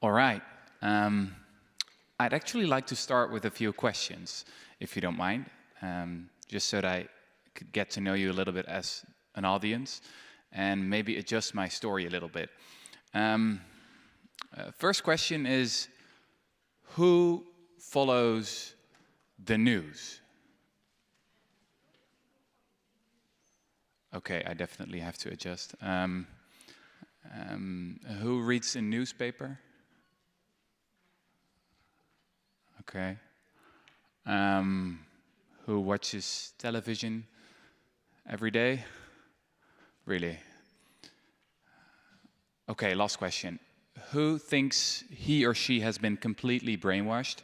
All right. I'd actually like to start with a few questions, if you don't mind, just so that I could get to know you a little bit as an audience and maybe adjust my story a little bit. First question is, who follows the news? Okay, I definitely have to adjust. Who reads a newspaper? Okay. Who watches television every day? Really? Okay, last question. Who thinks he or she has been completely brainwashed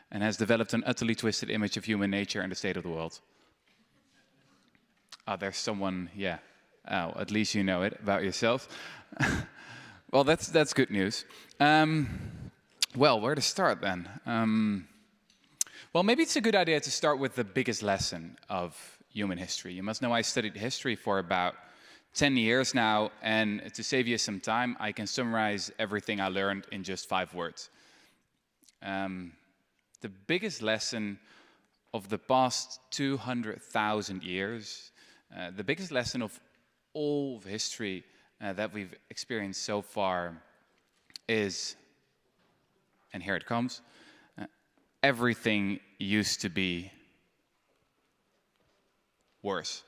and has developed an utterly twisted image of human nature and the state of the world? Oh, there's someone, yeah. Oh, at least you know it about yourself. Well, that's good news. Well, where to start then? Well, maybe it's a good idea to start with the biggest lesson of human history. You must know I studied history for about 10 years now, and to save you some time, I can summarize everything I learned in just 5 words. The biggest lesson of the past 200,000 years, the biggest lesson of all of history that we've experienced so far is, and here it comes, everything used to be worse.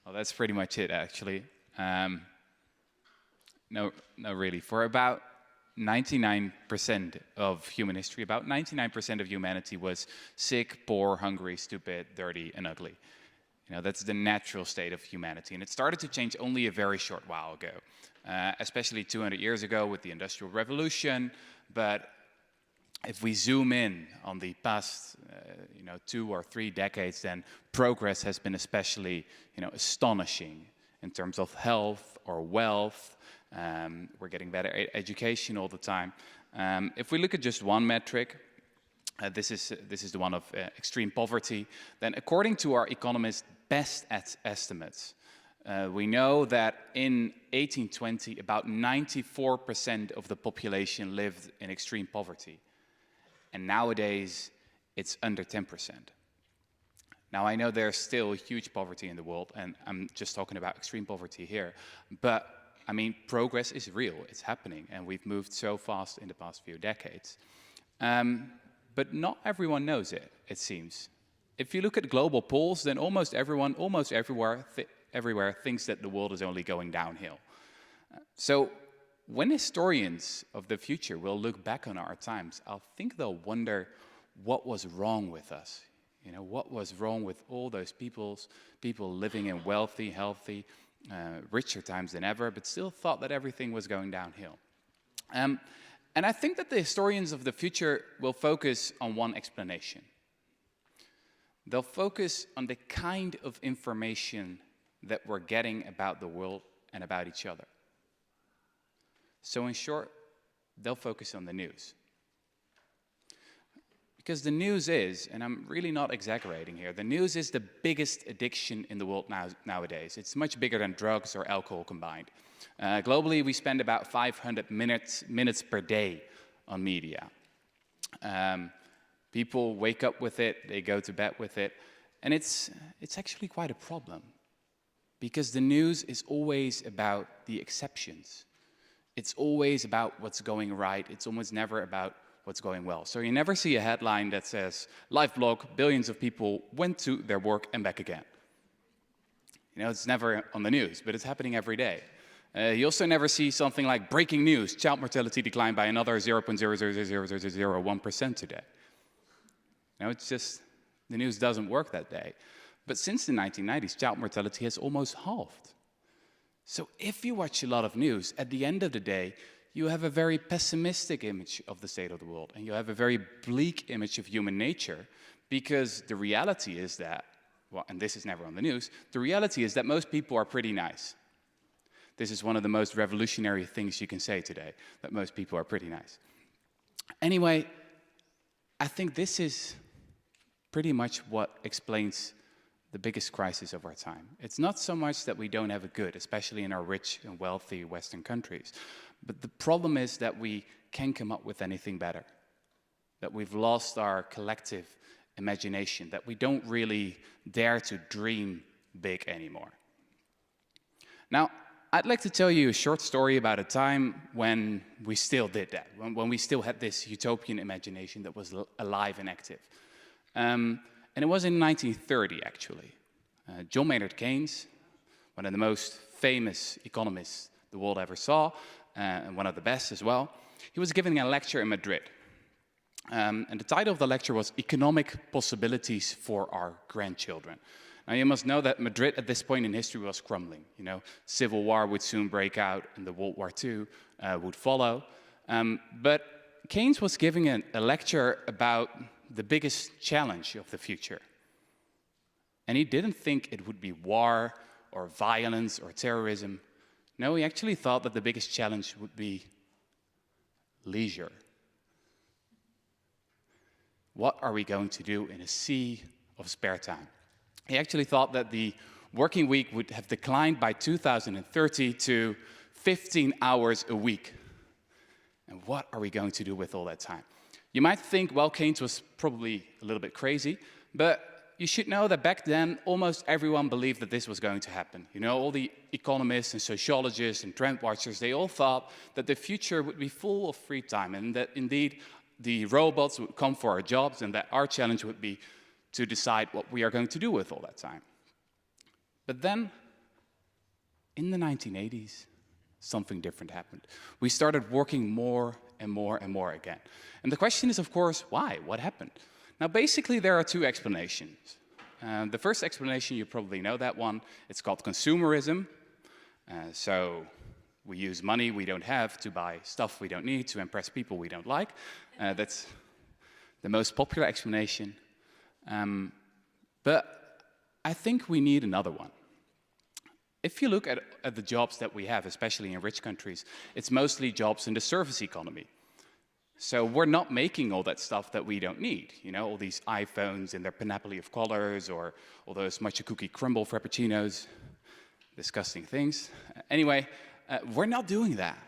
Well, that's pretty much it, actually. No, really. For about 99% of human history, about 99% of humanity was sick, poor, hungry, stupid, dirty, and ugly. You know, that's the natural state of humanity. And it started to change only a very short while ago, especially 200 years ago with the Industrial Revolution. But if we zoom in on the past, 2 or 3 decades, then progress has been especially, astonishing in terms of health or wealth. We're getting better education all the time. If we look at just one metric, this is the one of extreme poverty, then according to our economists' best estimates, we know that in 1820, about 94% of the population lived in extreme poverty. And nowadays, it's under 10%. Now, I know there's still huge poverty in the world, and I'm just talking about extreme poverty here. But, I mean, progress is real. It's happening, and we've moved so fast in the past few decades. But not everyone knows it, it seems. If you look at global polls, then almost everyone, almost everywhere thinks that the world is only going downhill. So when historians of the future will look back on our times, I think they'll wonder what was wrong with us. What was wrong with all those people living in wealthy, healthy, richer times than ever, but still thought that everything was going downhill. And I think that the historians of the future will focus on one explanation. They'll focus on the kind of information that we're getting about the world and about each other. So in short, they'll focus on the news. Because the news is, and I'm really not exaggerating here, the news is the biggest addiction in the world nowadays. It's much bigger than drugs or alcohol combined. Globally, we spend about 500 minutes per day on media. People wake up with it, they go to bed with it, and it's actually quite a problem. Because the news is always about the exceptions. It's always about what's going right. It's almost never about what's going well. So you never see a headline that says, "Life blog, billions of people went to their work and back again." It's never on the news, but it's happening every day. You also never see something like breaking news, child mortality declined by another 0.00001% today. It's just, the news doesn't work that day. But since the 1990s, child mortality has almost halved. So if you watch a lot of news, at the end of the day, you have a very pessimistic image of the state of the world, and you have a very bleak image of human nature, because the reality is that, well, and this is never on the news, the reality is that most people are pretty nice. This is one of the most revolutionary things you can say today, that most people are pretty nice. Anyway, I think this is pretty much what explains the biggest crisis of our time. It's not so much that we don't have it good, especially in our rich and wealthy Western countries. But the problem is that we can't come up with anything better. That we've lost our collective imagination, that we don't really dare to dream big anymore. Now, I'd like to tell you a short story about a time when we still did that, when we still had this utopian imagination that was alive and active. And it was in 1930, actually. John Maynard Keynes, one of the most famous economists the world ever saw, and one of the best as well, he was giving a lecture in Madrid. And the title of the lecture was Economic Possibilities for Our Grandchildren. Now, you must know that Madrid at this point in history was crumbling. You know, civil war would soon break out and the World War II would follow. But Keynes was giving a lecture about the biggest challenge of the future. And he didn't think it would be war or violence or terrorism. No, he actually thought that the biggest challenge would be leisure. What are we going to do in a sea of spare time? He actually thought that the working week would have declined by 2030 to 15 hours a week. And what are we going to do with all that time? You might think, well, Keynes was probably a little bit crazy, but you should know that back then, almost everyone believed that this was going to happen. You know, all the economists and sociologists and trend watchers, they all thought that the future would be full of free time and that indeed the robots would come for our jobs and that our challenge would be to decide what we are going to do with all that time. But then, in the 1980s, something different happened. We started working more and more and more again. And the question is, of course, why? What happened? Now, basically, there are two explanations. The first explanation, you probably know that one. It's called consumerism. So we use money we don't have to buy stuff we don't need to impress people we don't like. That's the most popular explanation. But I think we need another one. If you look at the jobs that we have, especially in rich countries, it's mostly jobs in the service economy. So we're not making all that stuff that we don't need. You know, all these iPhones and their panoply of colors, or all those matcha cookie crumble frappuccinos, disgusting things. Anyway, we're not doing that.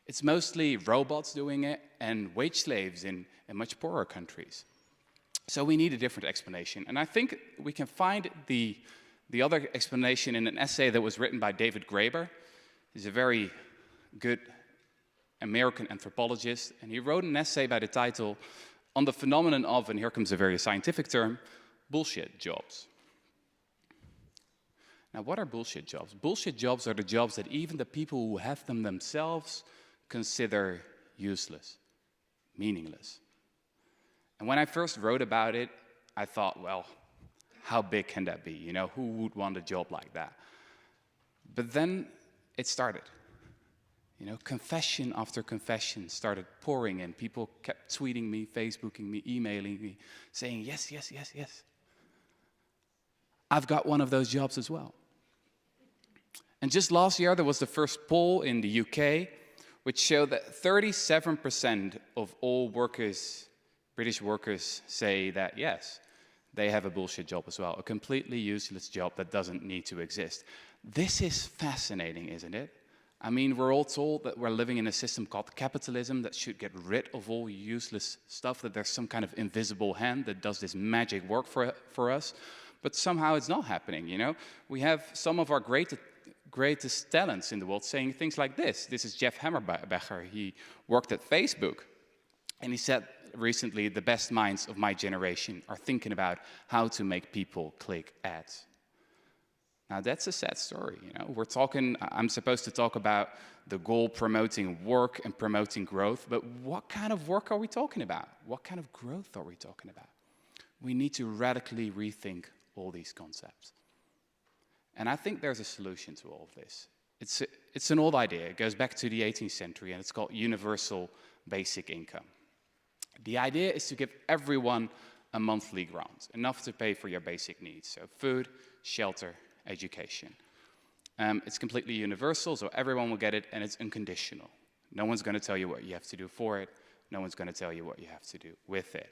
It's mostly robots doing it and wage slaves in much poorer countries. So we need a different explanation. And I think we can find the other explanation in an essay that was written by David Graeber. He's a very good American anthropologist, and he wrote an essay by the title on the phenomenon of, and here comes a very scientific term, bullshit jobs. Now, what are bullshit jobs? Bullshit jobs are the jobs that even the people who have them themselves consider useless, meaningless. And when I first wrote about it, I thought, well, how big can that be? You know, who would want a job like that? But then it started. You know, confession after confession started pouring in. People kept tweeting me, Facebooking me, emailing me, saying, yes, yes, yes, yes. I've got one of those jobs as well. And just last year, there was the first poll in the UK, which showed that 37% of all workers, British workers, say that, yes, they have a bullshit job as well, a completely useless job that doesn't need to exist. This is fascinating, isn't it? I mean, we're all told that we're living in a system called capitalism that should get rid of all useless stuff, that there's some kind of invisible hand that does this magic work for us, but somehow it's not happening, you know? We have some of our greatest talents in the world saying things like this. This is Jeff Hammerbecher. He worked at Facebook, and he said recently, the best minds of my generation are thinking about how to make people click ads. Now, that's a sad story, you know. I'm supposed to talk about the goal promoting work and promoting growth, but what kind of work are we talking about? What kind of growth are we talking about? We need to radically rethink all these concepts. And I think there's a solution to all of this. It's an old idea. It goes back to the 18th century, and it's called universal basic income. The idea is to give everyone a monthly grant, enough to pay for your basic needs, so food, shelter, education. It's completely universal, so everyone will get it, and it's unconditional. No one's going to tell you what you have to do for it. No one's going to tell you what you have to do with it.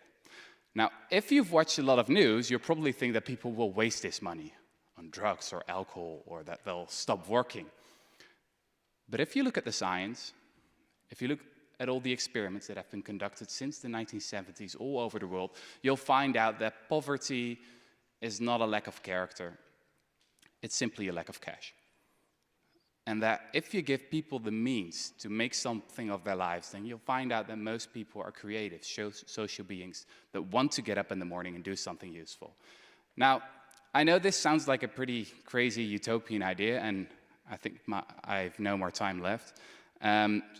Now, if you've watched a lot of news, you'll probably think that people will waste this money on drugs or alcohol, or that they'll stop working. But if you look at the science, if you look at all the experiments that have been conducted since the 1970s all over the world, you'll find out that poverty is not a lack of character. It's simply a lack of cash. And that if you give people the means to make something of their lives, then you'll find out that most people are creative, social beings that want to get up in the morning and do something useful. Now, I know this sounds like a pretty crazy utopian idea, and I think I have no more time left.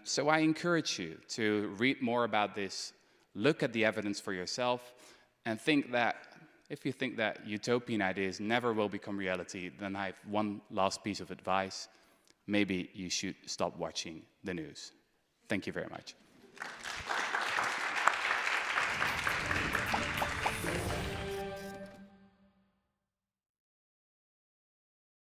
So I encourage you to read more about this, look at the evidence for yourself, and think that if you think that utopian ideas never will become reality, then I have one last piece of advice. Maybe you should stop watching the news. Thank you very much.